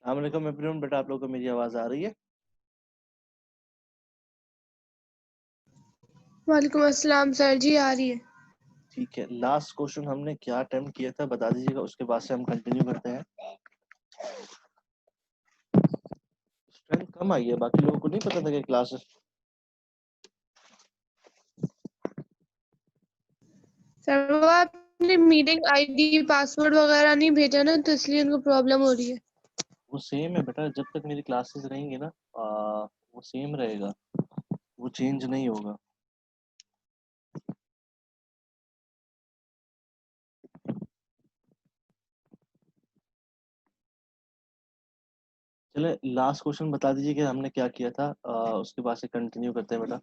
अस्सलामुअलैकुम एवरीवन, बेटा आप लोगों को मेरी आवाज आ रही है? वालेकुम अस्सलाम सर जी, आ रही है। ठीक है, लास्ट क्वेश्चन हमने क्या अटेम्प्ट किया था बता दीजिएगा, उसके बाद से हम कंटिन्यू करते हैं। स्ट्रेंथ कम आई है, बाकी लोगों को नहीं पता था कि क्लास सर वो आपने मीटिंग आईडी पासवर्ड वगैरह नहीं भेजा ना, तो इसलिए उनको प्रॉब्लम हो रही है। वो सेम है बेटा, जब तक मेरी क्लासेस रहेंगी ना वो सेम रहेगा, वो चेंज नहीं होगा। चले लास्ट क्वेश्चन बता दीजिए कि हमने क्या किया था, उसके बाद से कंटिन्यू करते हैं बेटा।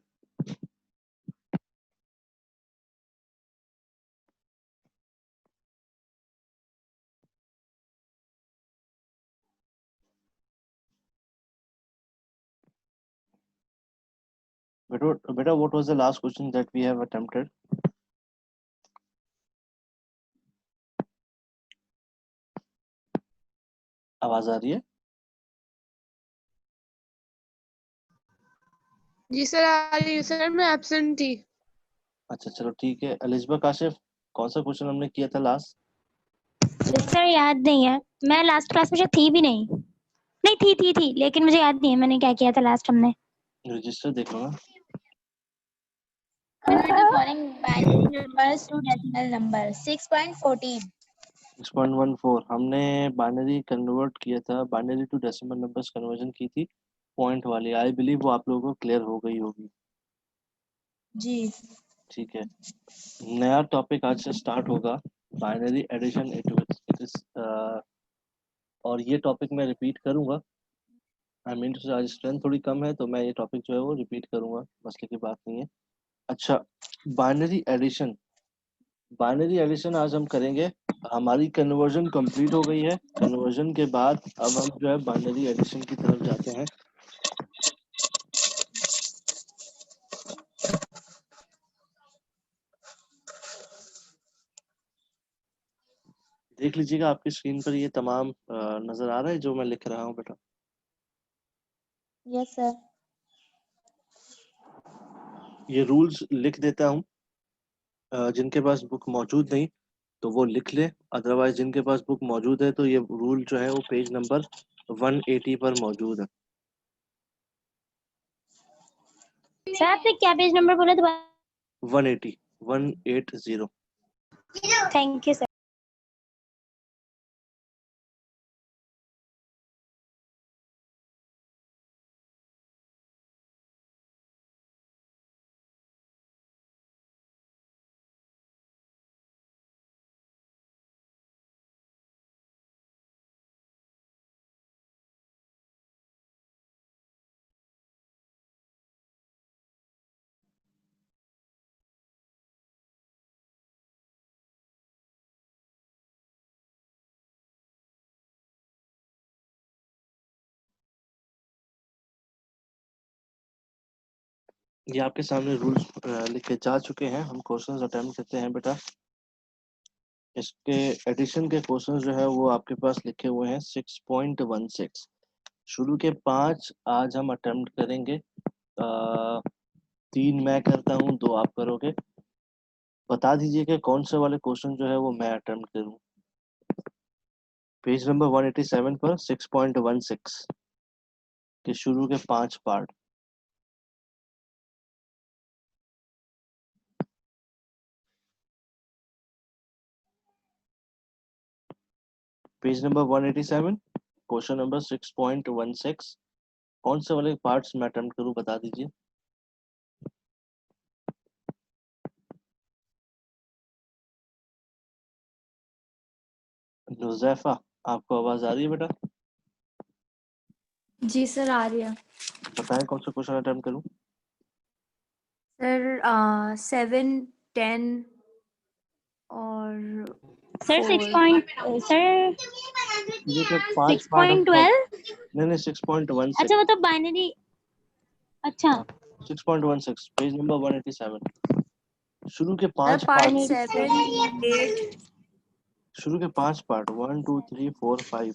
बेटा what was the last question that we have attempted? आवाज आ रही है? जी सर, आ रही है सर, मैं एब्सेंट थी। अच्छा चलो ठीक है। अलिस्बा काशिफ, कौन सा क्वेश्चन हमने किया था लास्ट? सर याद नहीं है, मैं लास्ट क्लास में शायद थी भी नहीं। नहीं थी लेकिन मुझे याद नहीं है मैंने क्या किया था लास्ट हमने। रजिस्टर देख लो ना। Convert the following binary numbers to decimal number 6.14. 6.14 हमने बाइनरी कन्वर्ट किया था, binary to decimal numbers conversion की थी पॉइंट वाली। आई बिलीव वो आप लोगों को क्लियर हो गई होगी। जी ठीक है, नया टॉपिक आज से स्टार्ट होगा, बाइनरी एडिशन। इट इज और ये टॉपिक मैं रिपीट करूंगा। आई मीन टू से आज स्ट्रेंथ थोड़ी कम है तो मैं ये टॉपिक जो है वो रिपीट करूंगा, मसले की बात नहीं है। अच्छा, बाइनरी एडिशन, बाइनरी एडिशन आज हम करेंगे। हमारी कन्वर्जन कंप्लीट हो गई है। कन्वर्जन के बाद अब हम जो है बाइनरी एडिशन की तरफ जाते हैं। देख लीजिएगा आपकी स्क्रीन पर ये तमाम नजर आ रहा है जो मैं लिख रहा हूँ बेटा। Yes sir. ये रूल्स लिख देता हूँ, जिनके पास बुक मौजूद नहीं तो वो लिख ले, अदरवाइज जिनके पास बुक मौजूद है तो ये रूल जो है वो पेज नंबर 180 पर मौजूद है। सर आपने क्या पेज नंबर बोला दोबारा? 180 180। Thank you sir. ये आपके सामने रूल्स लिख के जा चुके हैं। हम क्वेश्चंस अटेम्प्ट करते हैं बेटा। इसके एडिशन के क्वेश्चंस जो है वो आपके पास लिखे हुए हैं 6.16। शुरू के 5 आज हम अटेम्प्ट करेंगे। 3 मैं करता हूँ, 2 आप करोगे। बता दीजिए कि कौन से वाले क्वेश्चन जो है वो मैं अटेम्प्ट करूँ। पेज नंबर 187 पर 6.16 के शुरू के 5 part. Page number 187 question number 6.16 कौन से वाले पार्ट्स में अटेम्प्ट करूं बता दीजिए। नुजैफा, आपको आवाज आ रही है बेटा? जी सर, आ रही है। बताएं कौन सा क्वेश्चन अटेम्प्ट करूं। सर 7, 10 और सर 6 4। पॉइंट सर ये तो 5 पार्ट हम 6.12। नहीं 6.16। अच्छा वो तो बाइनरी। अच्छा 6.16 पेज नंबर 187 शुरू के सर 5 पार्ट पार्ट। 7, 8। शुरू के 5 पार्ट 1 2 3 4 5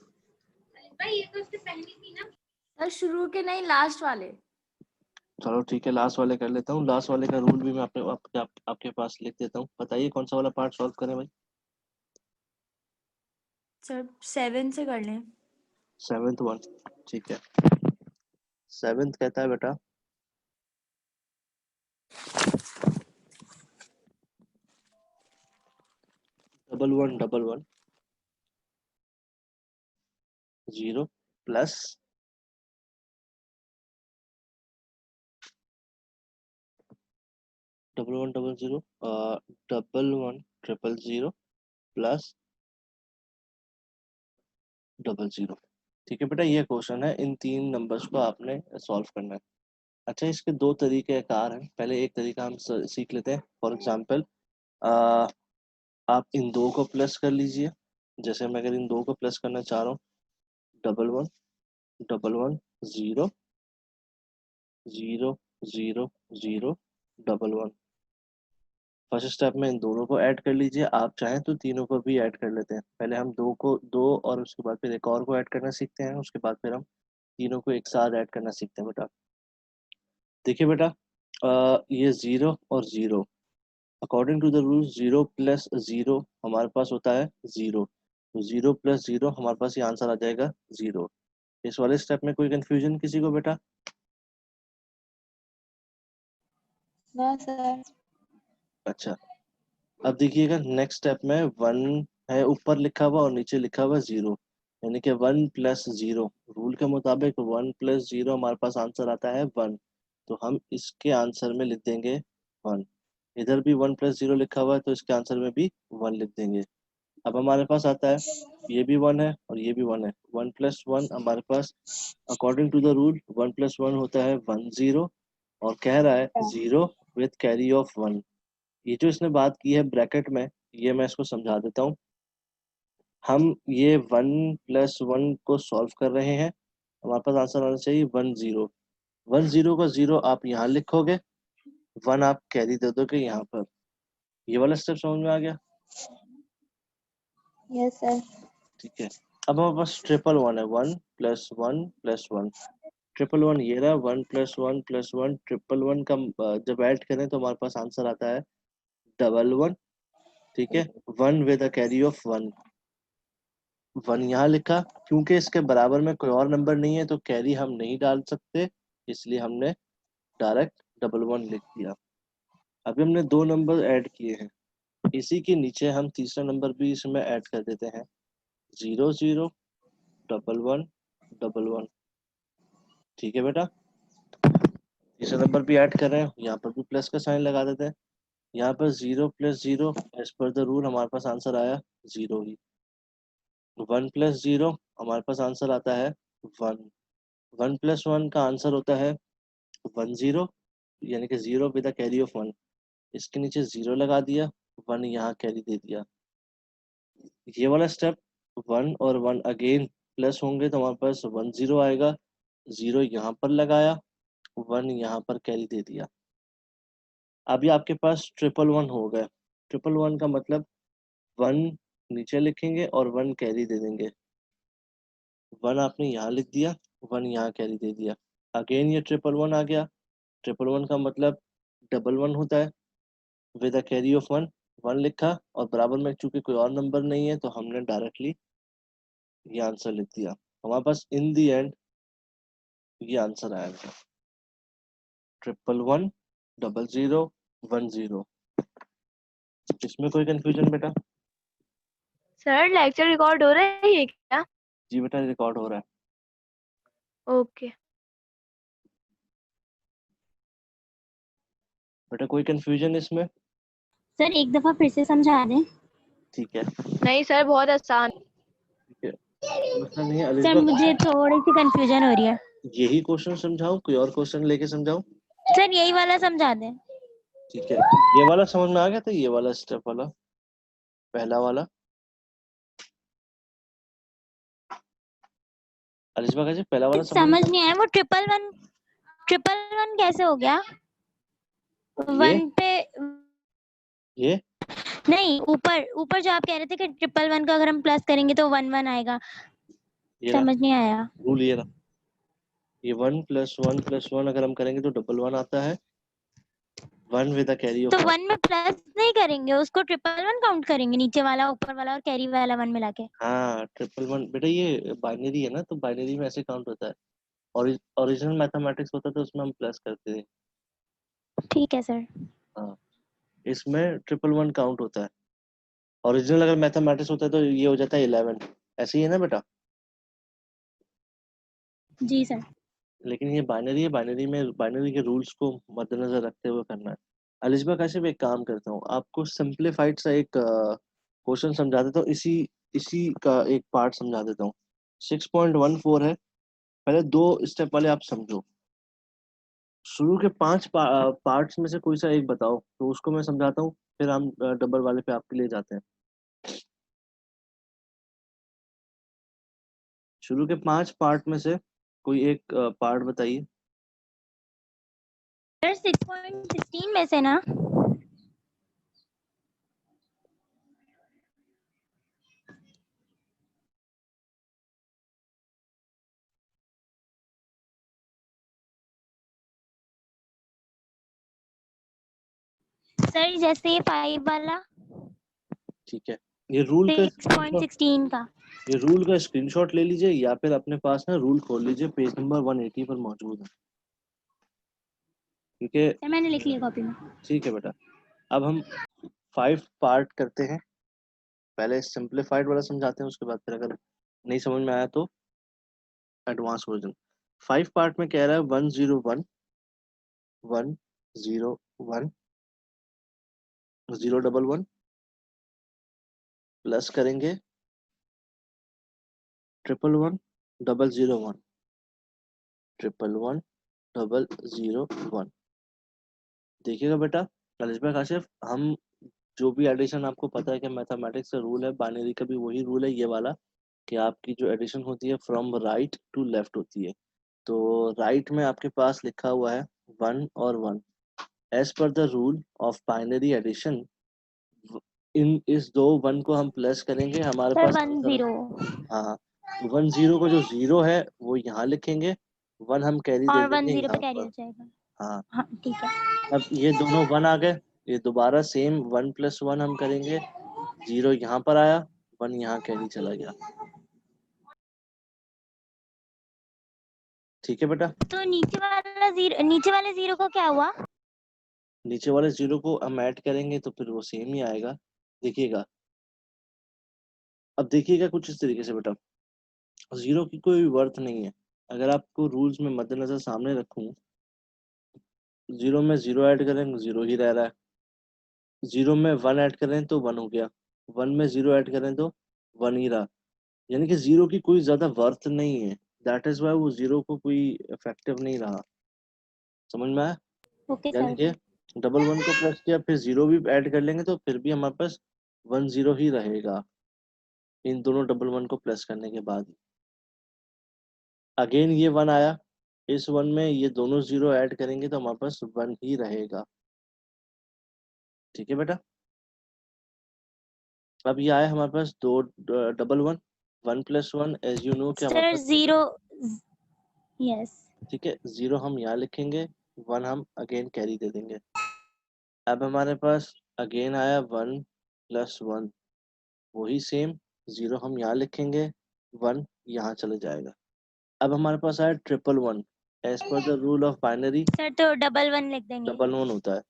सर शुरू के नहीं, लास्ट वाले। चलो ठीक है, लास्ट वाले कर लेता हूँ। लास्ट वाले का रूल भी मैं आपके पास लिख देता हूँ। बताइए कौन सा वाला पार्ट सॉल्व करें भाई? सर 7 से कर लें। 7th वन, ठीक है। 7th कहता है बेटा double one 0 plus double one 0 plus 00। ठीक है बेटा, ये क्वेश्चन है। इन 3 नंबर्स को आपने सॉल्व करना है। अच्छा, इसके 2 तरीके कार हैं। पहले एक तरीका हम सीख लेते हैं। फॉर एग्जाम्पल, आप इन 2 को प्लस कर लीजिए। जैसे मैं अगर इन 2 को प्लस करना चाह रहा हूँ, double one 0 0 0 0 double one. First step में इन दोनों को ऐड कर लीजिए। आप चाहें तो तीनों को भी ऐड कर लेते हैं। पहले हम 2 और उसके बाद फिर एक और को ऐड करना सीखते हैं। उसके बाद फिर हम तीनों को एक साथ ऐड करना सीखते हैं बेटा। देखिए बेटा, ये 0 और 0, according to the rule 0 plus 0 हमारे पास होता है 0। तो 0 प्लस 0 हमारे पास ये आंसर आ जाएगा 0। इस वाले स्टेप में कोई कंफ्यूजन किसी को बेटा? ना सर। अच्छा, अब देखिएगा नेक्स्ट स्टेप में 1 है ऊपर लिखा हुआ और नीचे लिखा हुआ 0, यानी कि 1 प्लस 0। रूल के मुताबिक 1 प्लस 0 हमारे पास आंसर आता है 1। तो हम इसके आंसर में लिख देंगे 1। इधर भी 1 प्लस 0 लिखा हुआ है तो इसके आंसर में भी 1 लिख देंगे। अब हमारे पास आता है, ये भी 1 है और ये भी 1 है। 1 प्लस 1 हमारे पास according to the rule 1 plus 1 होता है 1 0, और कह रहा है 0 विथ कैरी ऑफ 1। ये जो इसने बात की है ब्रैकेट में, ये मैं इसको समझा देता हूँ। हम ये 1 प्लस 1 को सॉल्व कर रहे हैं। हमारे पास आंसर आना चाहिए 1 0। 1 0 का 0 आप यहाँ लिखोगे, 1 आप कैरी दे दोगे यहाँ पर। ये वाला स्टेप समझ में आ गया? Yes sir. ठीक है। अब हमारे पास 1 1 है। 1 प्लस 1 प्लस 1, 1 ये रहा। 1 प्लस 1 प्लस 1, 1 का जब ऐड करें तो हमारे पास आंसर आता है 1 ठीक है। 1 विद अ कैरी ऑफ 1। 1 यहाँ लिखा, क्योंकि इसके बराबर में कोई और नंबर नहीं है तो कैरी हम नहीं डाल सकते, इसलिए हमने डायरेक्ट 1 लिख दिया। अभी हमने 2 नंबर ऐड किए हैं, इसी के नीचे हम तीसरा नंबर भी इसमें ऐड कर देते हैं। 0 0 1 1 ठीक है बेटा। तीसरा नंबर भी ऐड कर रहे हैं, यहाँ पर भी प्लस का साइन लगा देते हैं। यहाँ पर 0 प्लस 0 एज पर द रूल हमारे पास आंसर आया 0 ही। 1 प्लस 0 हमारे पास आंसर आता है 1। 1 प्लस 1 का आंसर होता है 1 0, यानी कि 0 विद अ कैरी ऑफ 1। इसके नीचे 0 लगा दिया, 1 यहाँ कैरी दे दिया। ये वाला स्टेप 1 और 1 अगेन प्लस होंगे तो हमारे पास 1 0 आएगा। 0 यहाँ पर लगाया, 1 यहाँ पर कैरी दे दिया। अभी आपके पास 1 हो गया। 1 का मतलब 1 नीचे लिखेंगे और 1 कैरी दे देंगे। 1 आपने यहाँ लिख दिया, 1 यहाँ कैरी दे दिया। अगेन ये 1 आ गया। 1 का मतलब 1 होता है विद अ कैरी ऑफ 1। 1 लिखा और बराबर में चूंकि कोई और नंबर नहीं है तो हमने डायरेक्टली ये आंसर लिख दिया। हमारे पास इन दी एंड ये आंसर आएगा 1 0 1 0। इसमें कोई कंफ्यूजन बेटा? सर लेक्चर रिकॉर्ड हो रहा है ये क्या? जी बेटा, रिकॉर्ड हो रहा है। ओके। बेटा कोई कंफ्यूजन इसमें? सर एक दफा फिर से समझा दें। ठीक है, नहीं सर, बहुत आसान। ठीक है, मसला नहीं है। सर अलिस्बा, मुझे थोड़ी सी कंफ्यूजन हो रही है। यही क्वेश्चन समझाऊं, कोई और क्वेश्चन लेके समझाऊं? सर यही वाला समझा दें। ठीक है, ये वाला समझ में आ गया था? ये वाला स्टेप वाला, पहला वाला। अलिस्बा का जी पहला वाला समझ नहीं आया, वो 1 कैसे हो गया? ये 1 पे ये नहीं, ऊपर ऊपर जो आप कह रहे थे कि 1 का अगर हम प्लस करेंगे तो 1 1 आएगा। ये रहा समझ नहीं आया। रूल, ये रहा, ये 1 + 1 अगर हम करेंगे तो 1 1 आता है, 1 विद अ कैरी तो ऑफ 1। 1 में प्लस नहीं करेंगे, उसको 1 काउंट करेंगे, नीचे वाला ऊपर वाला और कैरी वाला 1 मिला के। हाँ 1 बेटा, ये बाइनरी है ना, तो बाइनरी में ऐसे काउंट होता है। ओरिजिनल मैथमेटिक्स होता तो उसमें हम प्लस करते थे। ठीक है सर। हाँ, इसमें 1 काउंट होता है। ओरिजिनल अगर मैथमेटिक्स होता है तो ये हो जाता है 11। ऐसे ही है ना बेटा? जी सर। लेकिन ये बाइनरी है, बाइनरी में बाइनरी के रूल्स को मद्देनजर रखते हुए करना है। अलिस्बा काशिफ, एक काम करता हूँ, आपको सिंप्लीफाइड सा एक क्वेश्चन समझा देता हूँ, इसी इसी का एक पार्ट समझा देता हूँ। 6.14 है, पहले 2 स्टेप वाले आप समझो। शुरू के 5 पार्ट्स में से कोई सा एक बताओ, तो उसको मैं समझाता हूँ, फिर हम डबल वाले पे आपके लिए जाते हैं। शुरू के 5 पार्ट में से कोई एक पार्ट बताइए। सर 6.16 में से ना? सर जैसे ये 5 वाला ठीक है, ये रूल का स्क्रीनशॉट, 6.16 का। ये रूल का स्क्रीनशॉट ले लीजिए, या फिर अपने पास ना रूल खोल लीजिए, पेज नंबर 180 पर मौजूद है। ठीक है, सर मैंने लिख लिया कॉपी में। ठीक है बेटा। अब हम 5 पार्ट करते हैं, पहले सिंप्लीफाइड वाला समझाते हैं, उसके बाद फिर अगर नहीं समझ में आया तो एडवांस वर्जन। 5 पार्ट में कह रहा है 101 101 011 प्लस करेंगे 111 001 111 001। देखिएगा बेटा कलिस्बा काशिफ, हम जो भी एडिशन, आपको पता है कि मैथमेटिक्स का रूल है, बाइनरी का भी वही रूल है ये वाला, कि आपकी जो एडिशन होती है फ्रॉम राइट टू लेफ्ट होती है। तो राइट में आपके पास लिखा हुआ है 1 और 1। एज पर the rule of binary addition, इन इस दो 1 को हम प्लस करेंगे, हमारे सर पास 1 आंसर। 0 हाँ, 1 0 को जो 0 है वो यहाँ लिखेंगे, 1 हम कैरी दे और 1 देंगे 0 पे यहाँ कैरी पर। हो जाएगा। हाँ, हाँ ठीक है। अब ये दोनों 1 आ गए, ये दोबारा सेम 1 + 1 हम करेंगे, 0 यहाँ पर आया, 1 यहाँ कैरी चला गया। ठीक है बेटा, तो नीचे वाले 0 को क्या हुआ? नीचे वाले 0 को हम ऐड करेंगे तो फिर वो सेम ही आएगा। देखिएगा, अब देखिएगा कुछ इस तरीके से बेटा, 0 की कोई वर्थ नहीं है। अगर आपको रूल्स में मद्देनजर सामने रखूं, 0 में 0 ऐड करें 0 ही रह रहा है, 0 में 1 ऐड करें तो 1 हो गया, 1 में 0 ऐड करें तो 1 ही रहा। यानी कि 0 की कोई ज्यादा वर्थ नहीं है, दैट इज वाई वो 0 को कोई इफेक्टिव नहीं रहा। समझ में आया? ओके यानी सर। कि 1 1 को प्लस किया, फिर 0 भी ऐड कर लेंगे तो फिर भी हमारे पास 1 0 ही रहेगा, इन दोनों 1 1 को प्लस करने के बाद। अगेन ये 1 आया, इस 1 में ये दोनों 0 ऐड करेंगे तो हमारे पास 1 ही रहेगा। ठीक है बेटा, अब ये आया हमारे पास 2 1 1 1 + 1 एज यू नो कि हमारे सर पास 0 यस। ठीक है, 0 हम यहाँ लिखेंगे, 1 हम अगेन कैरी दे देंगे। अब हमारे पास अगेन आया 1 + 1, वही सेम, 0 हम यहाँ लिखेंगे, 1 यहाँ चले जाएगा। अब हमारे पास आया 1 1 एज पर the rule of binary, sir तो 1 1 लिख देंगे। 1 1 होता है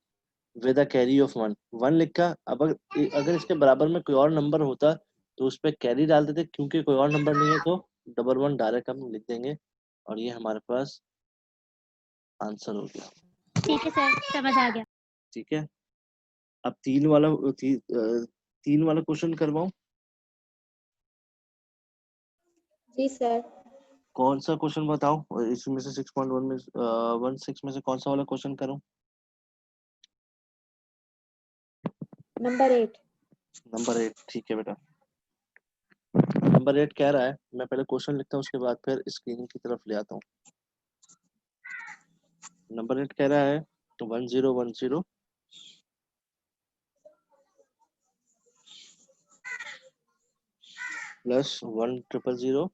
विद अ कैरी ऑफ 1। 1 लिखा, अब अगर इसके बराबर में कोई और नंबर होता तो उस पर कैरी डाल देते, क्योंकि कोई और नंबर नहीं है तो 1 1 डायरेक्ट हम लिख देंगे, और ये हमारे पास आंसर हो गया। ठीक है सर, समझ आ गया। ठीक है, अब 3 वाला क्वेश्चन करवाऊं? जी सर। कौन सा क्वेश्चन बताओ इसमें से 6.1 में 16 में से कौन सा वाला क्वेश्चन करूं? नंबर 8। नंबर 8, ठीक है बेटा। नंबर 8 कह रहा है, मैं पहले क्वेश्चन लिखता हूँ उसके बाद फिर स्क्रीन की तरफ ले आता हूँ। नंबर 8 कह रहा है 1010 + 1 000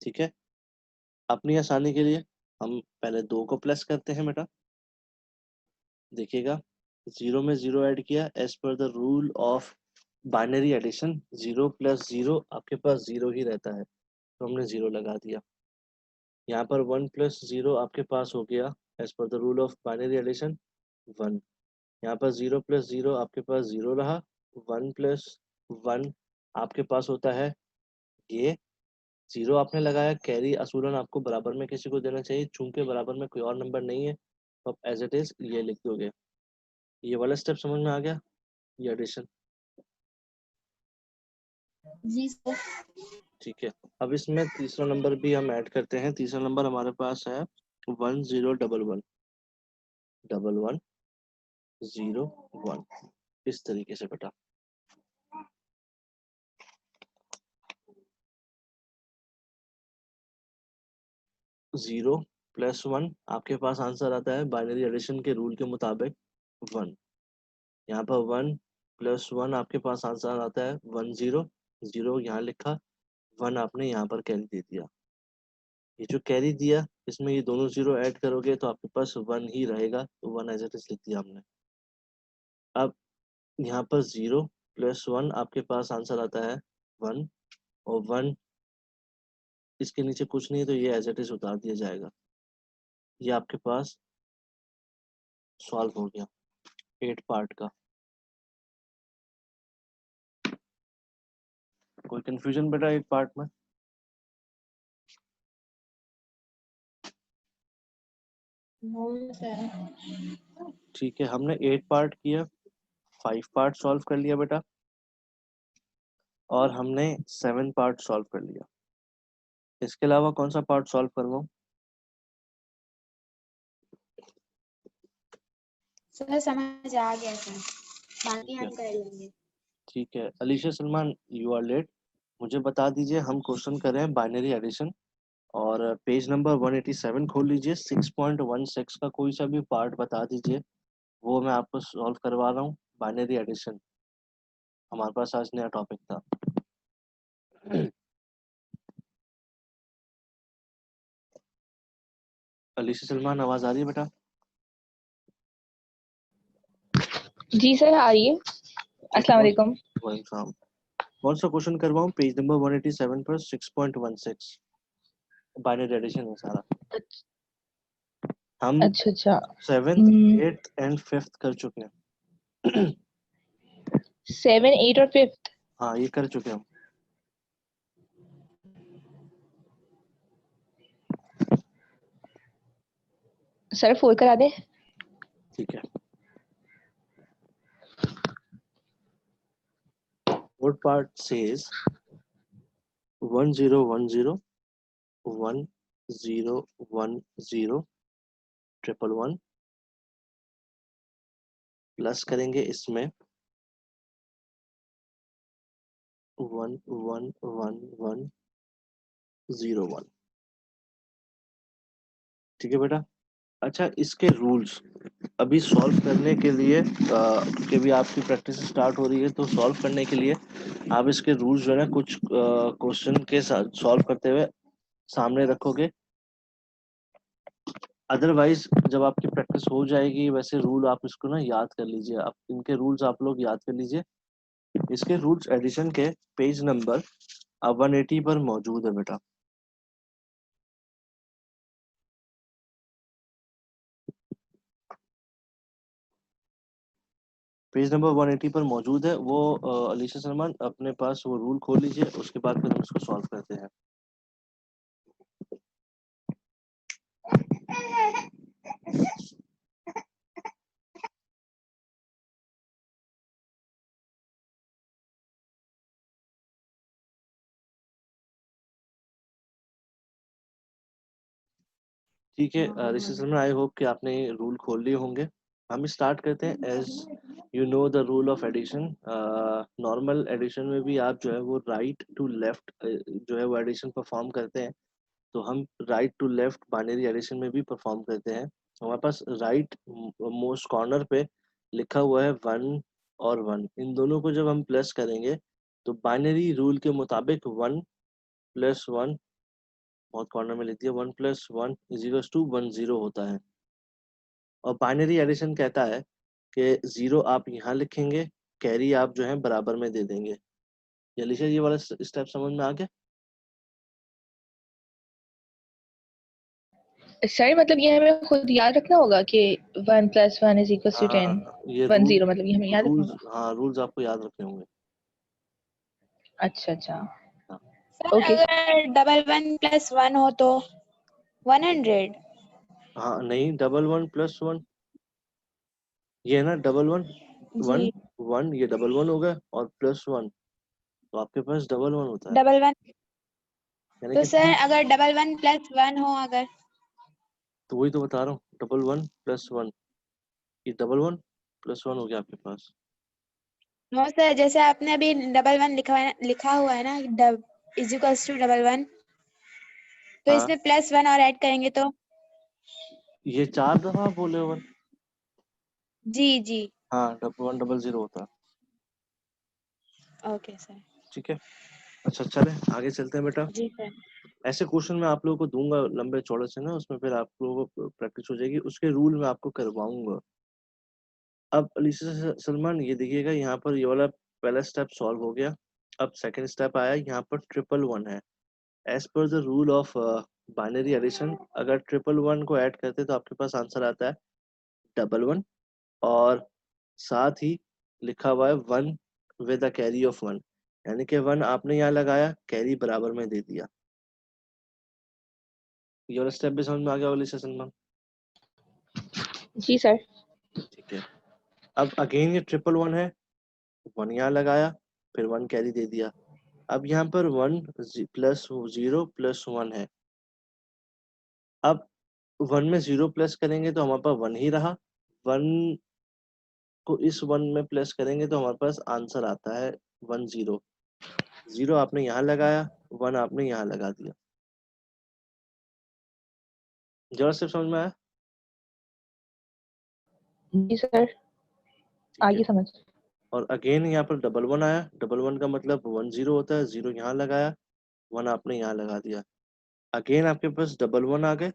ठीक है, अपनी आसानी के लिए हम पहले 2 को प्लस करते हैं बेटा। देखिएगा 0 में 0 ऐड किया एज पर the rule of binary addition, 0 plus 0 आपके पास 0 ही रहता है, तो हमने 0 लगा दिया। यहाँ पर 1 प्लस 0 आपके पास हो गया एज पर the rule of binary addition 1। यहाँ पर 0 प्लस 0 आपके पास 0 रहा, 1 प्लस 1 आपके पास होता है ये 0 आपने लगाया, कैरी असूलन आपको बराबर में किसी को देना चाहिए, चूंकि बराबर में कोई और नंबर नहीं है तो आप एज इट इज ये लिख दोगे। ये वाला स्टेप समझ में आ गया, ये एडिशन। जी सर। ठीक है, अब इसमें तीसरा नंबर भी हम ऐड करते हैं। तीसरा नंबर हमारे पास है 10111101, इस तरीके से बेटा। जीरो प्लस 1 आपके पास आंसर आता है बाइनरी एडिशन के रूल के मुताबिक 1। यहाँ पर 1 प्लस 1 आपके पास आंसर आता है 10, 0 यहाँ लिखा, 1 आपने यहाँ पर कैरी दे दिया। ये जो कैरी दिया इसमें ये दोनों 0 ऐड करोगे तो आपके पास 1 ही रहेगा, तो 1 एज इट इज लिख दिया हमने। अब यहाँ पर 0 प्लस 1 आपके पास आंसर आता है 1, और 1 इसके नीचे कुछ नहीं है तो ये एज इट इज उतार दिया जाएगा। ये आपके पास सॉल्व हो गया 8 पार्ट का। कोई कंफ्यूजन बेटा 8 पार्ट में? ठीक है, हमने 8 पार्ट किया, 5 पार्ट सॉल्व कर लिया बेटा, और हमने 7 पार्ट सॉल्व कर लिया। इसके अलावा कौन सा पार्ट सॉल्व करवाऊं? सर समझ आ गया सर, बाकी ठीक है, हम कर लेंगे। ठीक है। Alisha Salman, you are late. मुझे बता दीजिए, हम क्वेश्चन कर रहे हैं बाइनरी एडिशन, और पेज नंबर 187 खोल लीजिए। 6.16 का कोई सा भी पार्ट बता दीजिए, वो मैं आपको सॉल्व करवा रहा हूँ। बाइनरी एडिशन हमारे पास आज नया टॉपिक था। अलीशा सलमान, आवाज आ रही है बेटा? जी सर आ रही है। अस्सलाम वालेकुम। वेलकम। कौन सा क्वेश्चन करवाऊं? पेज नंबर 187 पर 6.16 बाइनरी एडिशन है सारा। हम अच्छा 7th 8th एंड 5th कर चुके हैं। 7, 8 और 5th। हाँ, ये कर चुके हैं हम। सर 4 करा दे। ठीक है, fourth part says 1010 1010 111 प्लस करेंगे इसमें 111101। ठीक है बेटा। अच्छा, इसके रूल्स अभी सॉल्व करने के लिए, क्योंकि अभी आपकी प्रैक्टिस स्टार्ट हो रही है, तो सॉल्व करने के लिए आप इसके रूल्स जो है ना कुछ क्वेश्चन के साथ सॉल्व करते हुए सामने रखोगे। अदरवाइज जब आपकी प्रैक्टिस हो जाएगी, वैसे रूल आप इसको ना याद कर लीजिए। आप इनके रूल्स आप लोग याद कर लीजिए। इसके रूल्स एडिशन के पेज नंबर 180 पर मौजूद है बेटा। पेज नंबर 180 पर मौजूद है वो। अलीशा सलमान, अपने पास वो रूल खोल लीजिए, उसके बाद फिर हम इसको सॉल्व करते हैं। ठीक है अलीशा सलमान, आई होप कि आपने रूल खोल लिए होंगे। हम स्टार्ट करते हैं। As you know the rule of addition, normal addition में भी आप जो है वो राइट टू लेफ्ट जो है वो एडिशन परफॉर्म करते हैं, तो हम right to left binary addition में भी परफॉर्म करते हैं। हमारे पास राइट मोस्ट कॉर्नर पे लिखा हुआ है 1 और 1, इन दोनों को जब हम प्लस करेंगे तो बाइनरी रूल के मुताबिक 1 + 1 और कॉर्नर में लिख दिया 1 + 1 = 1 0 होता है। और बाइनरी एडिशन कहता है कि 0 आप यहाँ लिखेंगे, कैरी आप जो है बराबर में दे देंगे। अलीशा ये वाला स्टेप समझ में आ गया? सर मतलब ये हमें खुद याद रखना होगा कि 1 + 1 = 10, ये 1 रूल 0 मतलब ये हमें याद रखना रूल्स होगा। हाँ रूल्स आपको याद रखने होंगे। अच्छा अच्छा हाँ सर ओके अगर 1 1 + 1 हो तो 100। हाँ नहीं 1 1 + 1 ये है ना 1 1 1 जी 1 ये 1 1 हो गया और +1 तो आपके पास 1 1 होता है 1 1। यानी तो कि सर अगर 1 1 + 1 हो अगर तो वही तो बता रहा हूँ 1 1 + 1 ये 1 1 + 1 हो गया आपके पास। नो सर, जैसे आपने अभी 1 1 लिखा हुआ है ना, = 1 1, तो हाँ इसमें +1 और ऐड करेंगे तो ये 4 दफा बोले 1 जी जी हाँ 1 0 0 होता है। Okay sir. ठीक है अच्छा चले आगे चलते हैं बेटा। जी सर। ऐसे क्वेश्चन मैं आप लोगों को दूंगा लंबे चौड़े से ना, उसमें फिर आप लोगों को प्रैक्टिस हो जाएगी, उसके रूल मैं आपको करवाऊंगा। अब अलीशा सलमान ये देखिएगा यहाँ पर ये वाला पहला स्टेप सॉल्व हो गया। अब सेकंड स्टेप आया, यहाँ पर 1 1 है। एज पर the rule of binary addition अगर 1 1 को ऐड करते तो आपके पास आंसर आता है 1 1 और साथ ही लिखा हुआ है 1 विद अ कैरी ऑफ 1, यानी कि 1 आपने यहाँ लगाया, कैरी बराबर में दे दिया। ये वाला स्टेप भी समझ में आ गया अलीशा सलमान? जी सर। ठीक है अब अगेन ये 1 1 है, 1 यहाँ लगाया फिर 1 कैरी दे दिया। अब यहाँ पर 1 + 0 + 1 है। अब 1 में 0 प्लस करेंगे तो हमारे पास 1 ही रहा, 1 को इस 1 में प्लस करेंगे तो हमारे पास आंसर आता है 1 0। 0 आपने यहाँ लगाया, 1 आपने यहाँ लगा दिया। जरा सिर्फ समझ में आया? जी सर ठीक है आगे समझ। और अगेन यहाँ पर 1 1 आया, 1 1 का मतलब 1 0 होता है, 0 यहाँ लगाया, 1 आपने यहाँ लगा दिया। अगेन आपके पास 1 1 आ गए,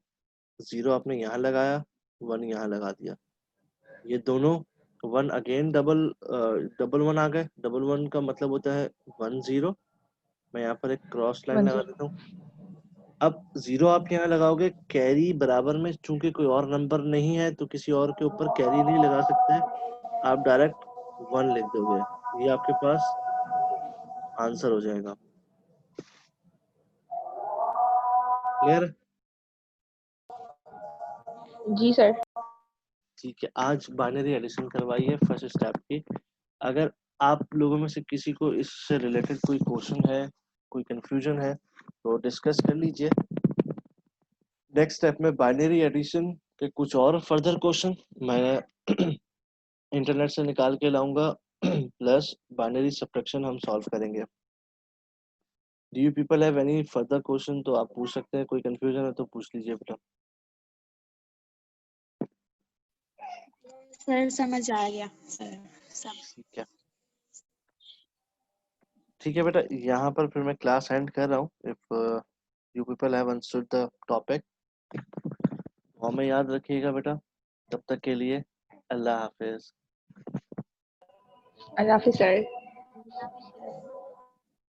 0 आपने यहाँ लगाया, 1 यहाँ लगा दिया। ये दोनों 1 अगेन डबल 1 आ गए, 1 1 का मतलब होता है 1 0। मैं यहाँ पर एक क्रॉस लाइन 1 लगा 0 देता हूँ। अब 0 आप यहाँ लगाओगे, कैरी बराबर में चूंकि कोई और नंबर नहीं है तो किसी और के ऊपर कैरी नहीं लगा सकते, आप डायरेक्ट 1 लिख दोगे, ये आपके पास आंसर हो जाएगा। क्लियर? जी सर। ठीक है आज बाइनरी एडिशन करवाइए फर्स्ट स्टेप की। अगर आप लोगों में से किसी को इससे रिलेटेड कोई क्वेश्चन है, कोई कंफ्यूजन है तो डिस्कस कर लीजिए। नेक्स्ट स्टेप में बाइनरी एडिशन के कुछ और फर्दर क्वेश्चन मैं इंटरनेट से निकाल के लाऊंगा प्लस बाइनरी सब्ट्रैक्शन हम सॉल्व करेंगे। Do you people have any further question? तो आप पूछ सकते हैं, कोई कंफ्यूजन है तो पूछ लीजिए बेटा। सर समझ आ गया सर सब। ठीक है बेटा यहाँ पर फिर मैं क्लास एंड कर रहा हूँ। If you people have understood the topic हमें याद रखिएगा बेटा। तब तक के लिए अल्लाह हाफिज। अल्लाह हाफिज़ सर।